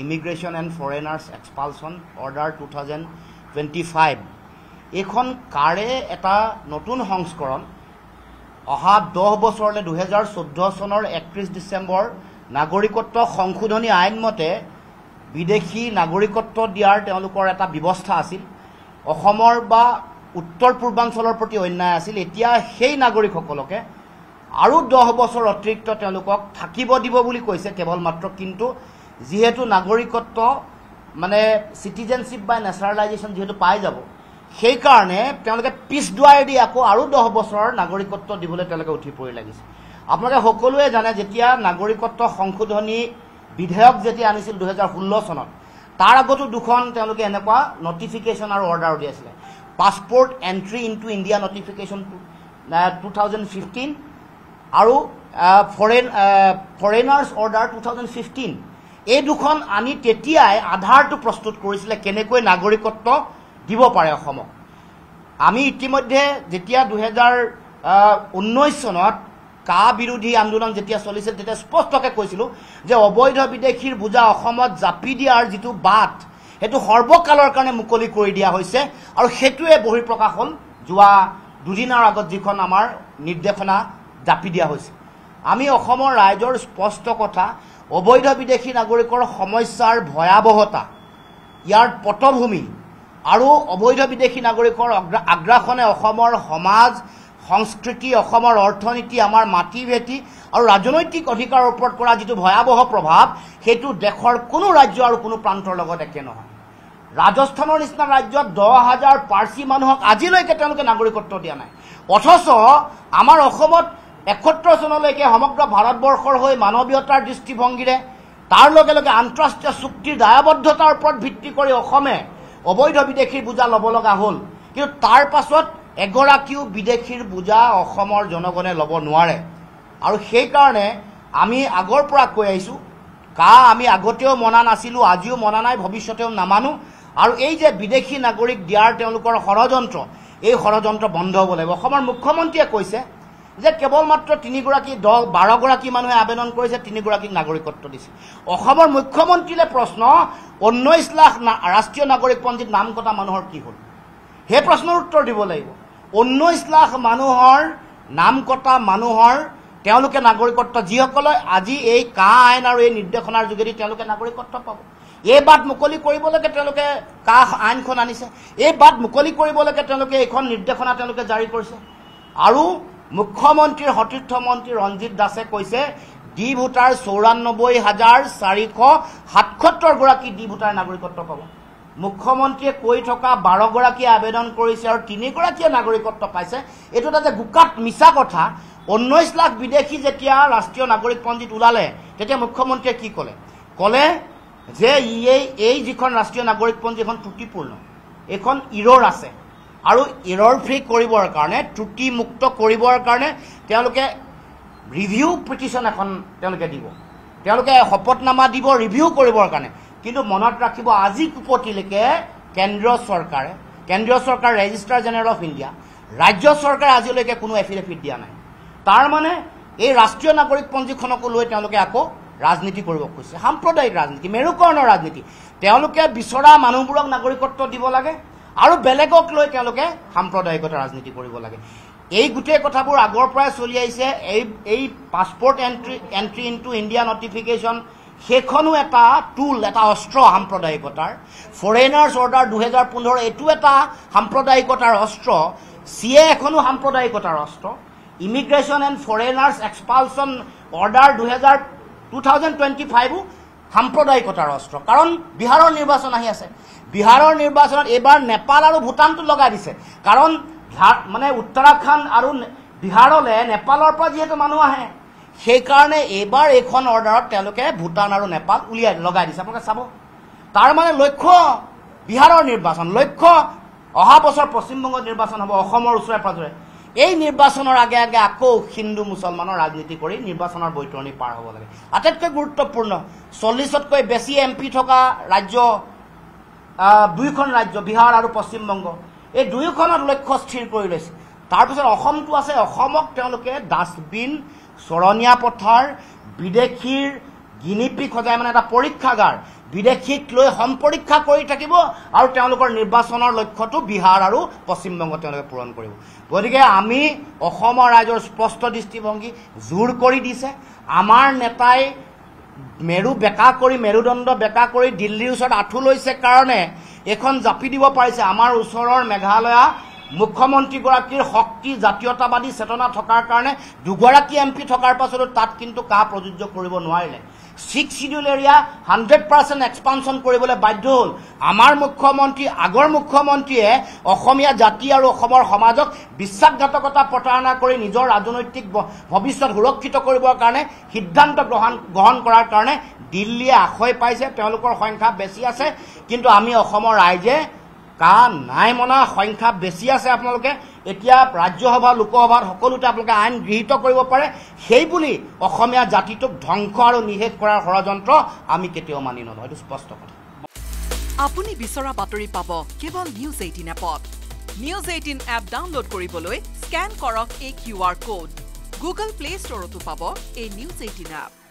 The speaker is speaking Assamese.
ইমিগ্ৰেশ্যন এণ্ড ফৰেনাৰ্ছ এক্সপালছন অৰ্ডাৰ 2025 এইখন কাৰে এটা নতুন সংস্কৰণ অহা 10 বছৰলৈ 2014 চনৰ 31 ডিচেম্বৰ নাগৰিকত্ব সংশোধনী আইন মতে বিদেশী নাগৰিকত্ব দিয়াৰ তেওঁলোকৰ এটা ব্যৱস্থা আছিল অসমৰ বা উত্তৰ পূৰ্বাঞ্চলৰ প্ৰতি অন্যায় আছিল এতিয়া সেই নাগৰিকসকলকে আৰু 10 বছৰ অতিৰিক্ত তেওঁলোকক থাকিব দিব বুলি কৈছে কেৱল মাত্ৰ কিন্তু যেহেতু নাগৰিকত্ব মানে সিটিজেনশিপ বাই ন্যাচাৰালাইজেশ্যন যেহেতু পাই যাব সেই কাৰণে তেওঁলোকে পিছ দুৱাই দি আকৌ আৰু 10 বছৰৰ নাগৰিকত্ব দিবলৈ তেওঁলোকে উঠি পৰি লাগিছে আপোনালোকে সকলোৱে জানে যেতিয়া নাগৰিকত্ব সংশোধনী বিধেয়ক যেতিয়া আনিছিল 2016 চনত তাৰ আগতো দুখন তেওঁলোকে এনেকুৱা নটিফিকেশ্যন আৰু অৰ্ডাৰ দিছিলে passport entry into India notification 2015 আৰু ফৰেনাৰ্ছ অৰ্ডাৰ 2015 এই দুখন আনি তেতিয়াই আধাৰটো প্ৰস্তুত কৰিছিলে কেনেকৈ নাগৰিকত্ব দিব পাৰে অসমক আমি ইতিমধ্যে যেতিয়া 2019 চনত কা বিৰোধী আন্দোলন যেতিয়া চলিছিল তেতিয়া স্পষ্টকৈ কৈছিলোঁ যে অবৈধ বিদেশীৰ বোজা অসমত জাপি দিয়াৰ যিটো বাট সেইটো সৰ্বকালৰ কাৰণে মুকলি কৰি দিয়া হৈছে আৰু সেইটোৱে বহিঃপ্ৰকাশ হ'ল যোৱা দুদিনৰ আগত যিখন আমাৰ নিৰ্দেশনা জাপি দিয়া হৈছে আমি অসমৰ ৰাইজৰ স্পষ্ট কথা অবৈধ বিদেশী নাগৰিকৰ সমস্যাৰ ভয়াৱহতা ইয়াৰ পটভূমি আৰু অবৈধ বিদেশী নাগৰিকৰ আগ্ৰাসনে অসমৰ সমাজ সংস্কৃতি অসমৰ অৰ্থনীতি আমাৰ মাটি ভেটি আৰু ৰাজনৈতিক অধিকাৰৰ ওপৰত কৰা যিটো ভয়াৱহ প্ৰভাৱ সেইটো দেশৰ কোনো ৰাজ্য আৰু কোনো প্ৰান্তৰ লগত একে নহয় ৰাজস্থানৰ নিচিনা ৰাজ্যত 10,000 পাৰ্চী মানুহক আজিলৈকে তেওঁলোকে নাগৰিকত্ব দিয়া নাই অথচ আমাৰ অসমত 71 চনলৈকে সমগ্ৰ ভাৰতবৰ্ষৰ হৈ মানৱীয়তাৰ দৃষ্টিভংগীৰে তাৰ লগে লগে আন্তঃৰাষ্ট্ৰীয় চুক্তিৰ দায়বদ্ধতাৰ ওপৰত ভিত্তি কৰি অসমে অবৈধ বিদেশীৰ বোজা ল'ব লগা হ'ল কিন্তু তাৰ পাছত এগৰাকীও বিদেশীৰ বোজা অসমৰ জনগণে ল'ব নোৱাৰে আৰু সেইকাৰণে আমি আগৰ পৰা কৈ আহিছোঁ আমি আগতেও মনা নাছিলোঁ আজিও মনা নাই ভৱিষ্যতেও নামানো আৰু এই যে বিদেশী নাগৰিক দিয়াৰ তেওঁলোকৰ ষড়যন্ত্ৰ এই ষড়যন্ত্ৰ বন্ধ হ'ব লাগিব অসমৰ মুখ্যমন্ত্ৰীয়ে কৈছে যে কেৱল মাত্ৰ 12 গৰাকী মানুহে আবেদন কৰিছে 3 গৰাকীক নাগৰিকত্ব দিছে অসমৰ মুখ্যমন্ত্ৰীলে প্ৰশ্ন 19 লাখ ৰাষ্ট্ৰীয় নাগৰিকপঞ্জীত নাম কটা মানুহৰ কি হ'ল সেই প্ৰশ্নৰ উত্তৰ দিব লাগিব 19 লাখ মানুহৰ নাম কটা মানুহৰ তেওঁলোকে নাগৰিকত্ব যিসকলে আজি এই কা আইন আৰু এই নিৰ্দেশনাৰ যোগেদি তেওঁলোকে নাগৰিকত্ব পাব এই বাট মুকলি কৰিবলৈকে তেওঁলোকে কা আইনখন আনিছে এই বাট মুকলি কৰিবলৈকে তেওঁলোকে এইখন নিৰ্দেশনা তেওঁলোকে জাৰি কৰিছে আৰু মুখ্যমন্ত্ৰীৰ সতীৰ্থ মন্ত্ৰী ৰঞ্জিত দাসে কৈছে ডি ভোটাৰ 94,477 গৰাকী ডি ভোটাৰ নাগৰিকত্ব পাব মুখ্যমন্ত্ৰীয়ে কৈ থকা 12 গৰাকী আবেদন কৰিছে আৰু 3 গৰাকীয়ে নাগৰিকত্ব পাইছে এইটো এটা গুকাত মিছা কথা 19 লাখ বিদেশী যেতিয়া ৰাষ্ট্ৰীয় নাগৰিকপঞ্জীত ওলালে তেতিয়া মুখ্যমন্ত্ৰীয়ে কি ক'লে যে এই যিখন ৰাষ্ট্ৰীয় নাগৰিকপঞ্জী এখন ত্ৰুটিপূৰ্ণ এখন ইৰৰ আছে আৰু ইৰৰ ফ্ৰী কৰিবৰ কাৰণে ত্ৰুটি মুক্ত কৰিবৰ কাৰণে তেওঁলোকে ৰিভিউ পিটিশ্যন এখন তেওঁলোকে দিব তেওঁলোকে শপতনামা দিব ৰিভিউ কৰিবৰ কাৰণে কিন্তু মনত ৰাখিব আজি কুপতিলৈকে কেন্দ্ৰীয় চৰকাৰ ৰেজিষ্ট্ৰাৰ জেনেৰেল অফ ইণ্ডিয়া ৰাজ্য চৰকাৰে আজিলৈকে কোনো এফিডেভিট দিয়া নাই তাৰ মানে এই ৰাষ্ট্ৰীয় নাগৰিকপঞ্জীখনকো লৈ তেওঁলোকে আকৌ ৰাজনীতি কৰিব খুজিছে সাম্প্ৰদায়িক ৰাজনীতি মেৰুকৰণৰ ৰাজনীতি তেওঁলোকে বিচৰা মানুহবোৰক নাগৰিকত্ব দিব লাগে আৰু বেলেগক লৈ তেওঁলোকে সাম্প্ৰদায়িকতা ৰাজনীতি কৰিব লাগে এই গোটেই কথাবোৰ আগৰ পৰাই চলি আহিছে এই passport entry into India notification সেইখনো এটা টুল এটা অস্ত্ৰ সাম্প্ৰদায়িকতাৰ ফৰেনাৰ্ছ অৰ্ডাৰ 2015 এইটো এটা সাম্প্ৰদায়িকতাৰ অস্ত্ৰ CA এখনো সাম্প্ৰদায়িকতাৰ অস্ত্ৰ ইমিগ্ৰেশ্যন এণ্ড ফৰেনাৰ্ছ এক্সপালছন অৰ্ডাৰ 2025 সাম্প্ৰদায়িকতাৰ অস্ত্ৰ কাৰণ বিহাৰৰ নিৰ্বাচন আহি আছে বিহাৰৰ নিৰ্বাচনত এবাৰ নেপাল আৰু ভূটানটো লগাই দিছে কাৰণ মানে উত্তৰাখণ্ড আৰু বিহাৰলৈ নেপালৰ পৰা যিহেতু মানুহ আহে সেইকাৰণে এবাৰ এইখন অৰ্ডাৰত তেওঁলোকে ভূটান আৰু নেপাল লগাই দিছে আপোনালোকে চাব তাৰ মানে লক্ষ্য বিহাৰৰ নিৰ্বাচন লক্ষ্য অহা বছৰ পশ্চিমবংগত নিৰ্বাচন হ'ব অসমৰ ওচৰে পাজৰে এই নিৰ্বাচনৰ আগে আগে আকৌ হিন্দু মুছলমানৰ ৰাজনীতি কৰি নিৰ্বাচনৰ বৈতৰণি পাৰ হ'ব লাগে আটাইতকৈ গুৰুত্বপূৰ্ণ 40তকৈ বেছি MP থকা ৰাজ্য দুইখন ৰাজ্য বিহাৰ আৰু পশ্চিমবংগ এই দুয়োখনত লক্ষ্য স্থিৰ কৰি লৈছে তাৰপিছত অসমটো আছে অসমক তেওঁলোকে ডাষ্টবিন চৰণীয়া পথাৰ বিদেশীৰ গিনিপিক সজাই মানে এটা পৰীক্ষাগাৰ বিদেশীক লৈ সম্পৰীক্ষা কৰি থাকিব আৰু তেওঁলোকৰ নিৰ্বাচনৰ লক্ষ্যটো বিহাৰ আৰু পশ্চিমবংগ তেওঁলোকে পূৰণ কৰিব গতিকে আমি অসমৰ ৰাইজৰ স্পষ্ট দৃষ্টিভংগী জোৰ কৰি দিছে আমাৰ নেতাই মেৰু বেকা কৰি মেৰুদণ্ড বেকা কৰি দিল্লীৰ ওচৰত আঁঠু লৈছে কাৰণে এখন জাপি দিব পাৰিছে আমাৰ ওচৰৰ মেঘালয়া মুখ্যমন্ত্ৰীগৰাকীৰ শক্তি জাতীয়তাবাদী চেতনা থকাৰ কাৰণে দুগৰাকী এমপি থকাৰ পাছতো তাত কিন্তু কাহ প্ৰযোজ্য কৰিব নোৱাৰিলে 6 শিডিউল এৰিয়া 100% এক্সপানশ্যন কৰিবলৈ বাধ্য হ'ল আমাৰ মুখ্যমন্ত্ৰী আগৰ মুখ্যমন্ত্ৰীয়ে অসমীয়া জাতি আৰু অসমৰ সমাজক বিশ্বাসঘাতকতা প্ৰতাৰণা কৰি নিজৰ ৰাজনৈতিক ভৱিষ্যত সুৰক্ষিত কৰিবৰ কাৰণে সিদ্ধান্ত গ্ৰহণ কৰাৰ কাৰণে দিল্লীয়ে আশয় পাইছে তেওঁলোকৰ সংখ্যা বেছি আছে কিন্তু আমি অসমৰ ৰাইজে কা নাই মনা সংখ্যা বেছি আছে আপোনালোকে এতিয়া ৰাজ্যসভা লোকসভাত সকলোতে আপোনালোকে আইন গৃহীত কৰিব পাৰে সেই বুলি অসমীয়া জাতিটোক ধ্বংস আৰু নিষেধ কৰাৰ ষড়যন্ত্ৰ আমি কেতিয়াও মানি নলওঁ এইটো স্পষ্ট কথা আপুনি বিচৰা বাতৰি পাব কেৱল নিউজ 18 এপত নিউজ 18 এপ ডাউনলোড কৰিবলৈ স্ক্যান কৰক এই QR কোড গুগল প্লে ষ্টৰতো পাব এই নিউজ 18 এপ